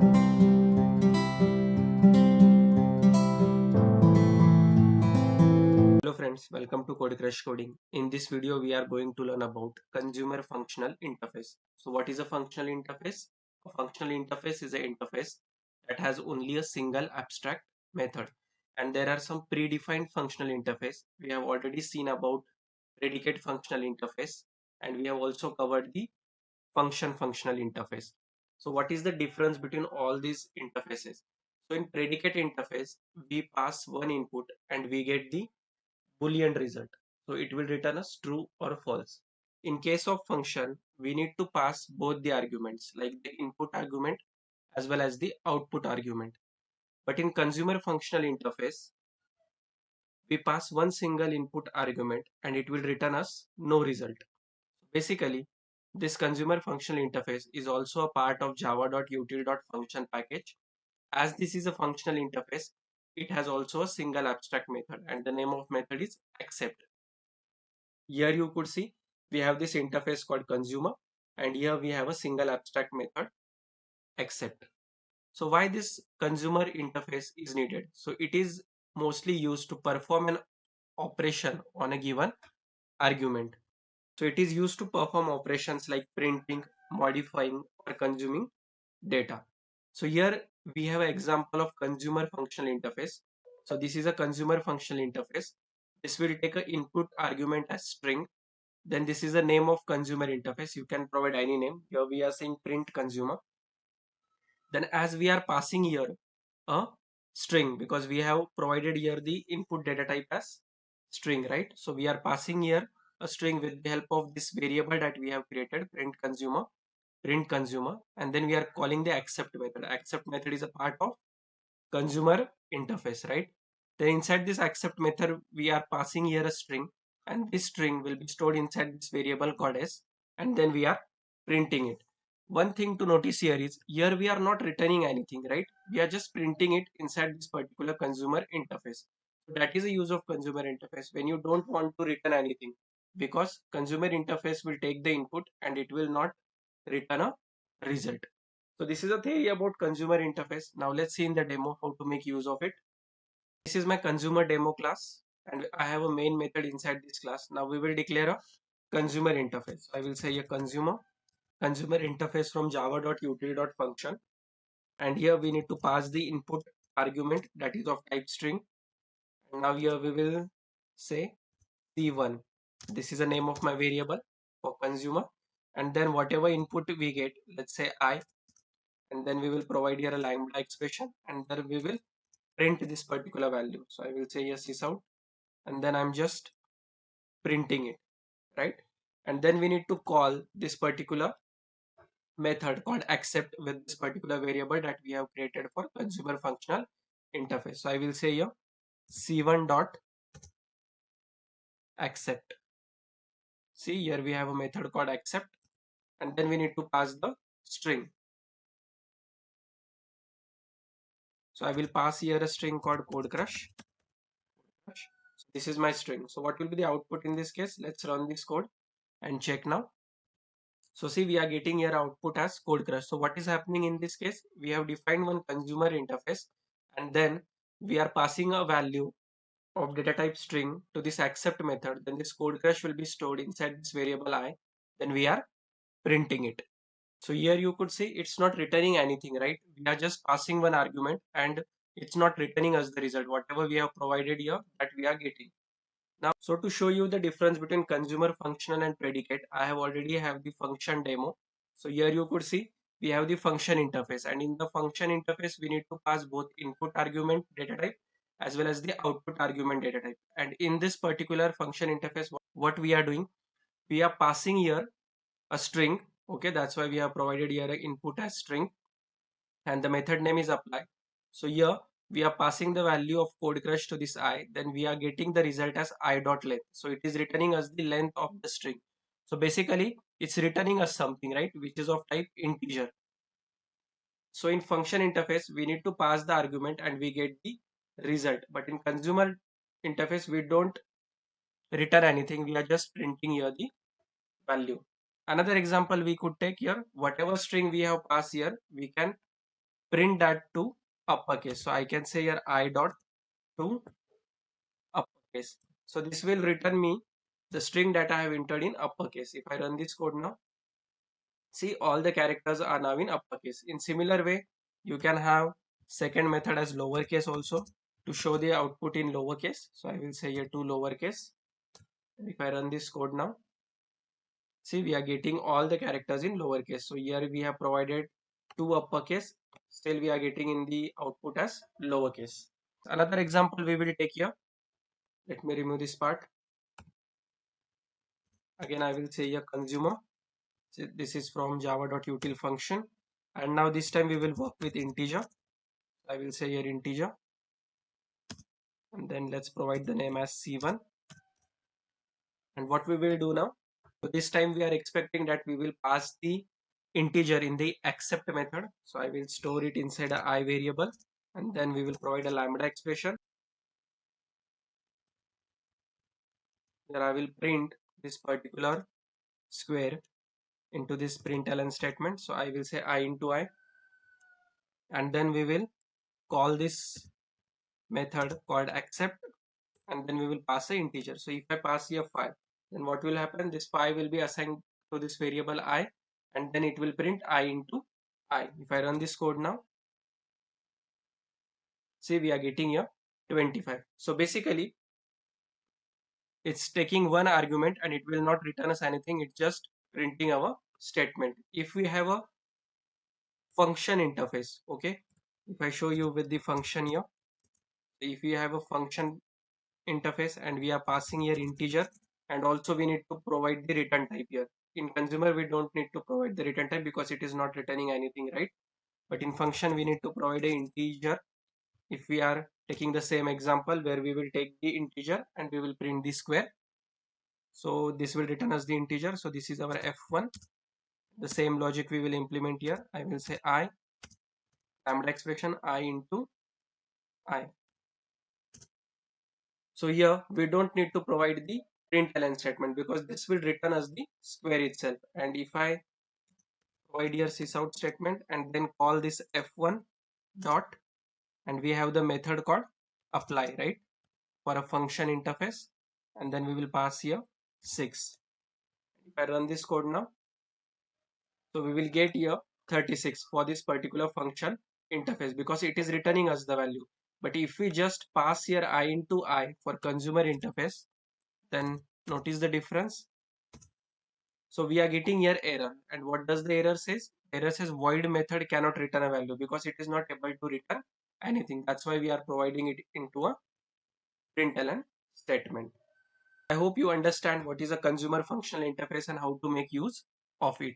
Hello friends, welcome to Code Crush Coding. In this video, we are going to learn about consumer functional interface. So what is a functional interface? A functional interface is an interface that has only a single abstract method. And there are some predefined functional interface. We have already seen about predicate functional interface, and we have also covered the function functional interface. So what is the difference between all these interfaces? So in predicate interface, we pass one input and we get the Boolean result. So it will return us true or false. In case of function, we need to pass both the arguments, like the input argument as well as the output argument. But in consumer functional interface, we pass one single input argument and it will return us no result. Basically, this consumer functional interface is also a part of java.util.function package. As this is a functional interface, it has also a single abstract method and the name of method is accept. Here you could see we have this interface called consumer, and here we have a single abstract method accept. So why this consumer interface is needed? So it is mostly used to perform an operation on a given argument. So it is used to perform operations like printing, modifying or consuming data. So here we have an example of consumer functional interface. So this is a consumer functional interface. This will take an input argument as string. Then this is the name of consumer interface. You can provide any name. Here we are saying print consumer. Then as we are passing here a string, because we have provided here the input data type as string, right? So we are passing here a string with the help of this variable that we have created, print consumer, and then we are calling the accept method. Accept method is a part of consumer interface, right? Then inside this accept method, we are passing here a string, and this string will be stored inside this variable called as, and then we are printing it. One thing to notice here is here we are not returning anything, right? We are just printing it inside this particular consumer interface. So that is the use of consumer interface when you don't want to return anything, because consumer interface will take the input and it will not return a result. So this is a theory about consumer interface. Now let's see in the demo how to make use of it. This is my consumer demo class and I have a main method inside this class. Now we will declare a consumer interface. I will say a consumer interface from java.util.function, and here we need to pass the input argument that is of type string. And now here we will say c1. This is the name of my variable for consumer, and then whatever input we get, let's say I, and then we will provide here a lambda expression, and then we will print this particular value. So I will say yes is out, and then I'm just printing it, right? And then we need to call this particular method called accept with this particular variable that we have created for consumer functional interface. So I will say here c1 dot accept. See, here we have a method called accept, and then we need to pass the string. So I will pass here a string called code crush. So this is my string. So what will be the output in this case? Let's run this code and check now. So see, we are getting here output as code crush. So what is happening in this case? We have defined one consumer interface, and then we are passing a value of data type string to this accept method. Then this code crush will be stored inside this variable I. Then we are printing it. So here you could see it's not returning anything, right? We are just passing one argument and it's not returning us the result. Whatever we have provided here, that we are getting. Now, so to show you the difference between consumer functional and predicate, I have already have the function demo. So here you could see we have the function interface, and in the function interface, we need to pass both input argument data type as well as the output argument data type. And in this particular function interface, what we are doing, we are passing here a string. Okay, that's why we have provided here an input as string, and the method name is apply. So here we are passing the value of code crush to this I, then we are getting the result as I dot length. So it is returning us the length of the string. So basically it's returning us something, right, which is of type integer. So in function interface we need to pass the argument and we get the result, but in consumer interface we don't return anything, we are just printing here the value. Another example we could take here, whatever string we have passed here, we can print that to uppercase. So I can say here I dot to uppercase. So this will return me the string that I have entered in uppercase. If I run this code now, see all the characters are now in uppercase. In similar way, you can have second method as lowercase also to show the output in lowercase. So I will say here to lowercase. If I run this code now, see we are getting all the characters in lowercase. So here we have provided two uppercase, still we are getting in the output as lowercase. Another example we will take here. Let me remove this part. Again I will say here consumer. So this is from java.util function, and now this time we will work with integer. I will say here integer, and then let's provide the name as c1. And what we will do now, so this time we are expecting that we will pass the integer in the accept method. So I will store it inside a I variable, and then we will provide a lambda expression where I will print this particular square into this println statement. So I will say I into I, and then we will call this method called accept, and then we will pass a integer. So if I pass here 5, then what will happen, this 5 will be assigned to this variable I, and then it will print I into I. If I run this code now, see we are getting here 25. So basically it's taking one argument and it will not return us anything, it's just printing our statement. If we have a function interface, okay, if I show you with the function here, if we have a function interface and we are passing here integer, and also we need to provide the return type here. In consumer we don't need to provide the return type because it is not returning anything, right? But in function we need to provide a integer. If we are taking the same example where we will take the integer and we will print the square, so this will return us the integer. So this is our f1. The same logic we will implement here. I will say I lambda expression I into I. So here we don't need to provide the println statement because this will return us the square itself. And if I provide here sysout statement and then call this f1 dot, and we have the method called apply, right, for a function interface, and then we will pass here 6. If I run this code now, so we will get here 36 for this particular function interface because it is returning us the value. But if we just pass here I into I for consumer interface, then notice the difference. So we are getting here error, and what does the error says? Error says void method cannot return a value because it is not able to return anything. That's why we are providing it into a println statement. I hope you understand what is a consumer functional interface and how to make use of it.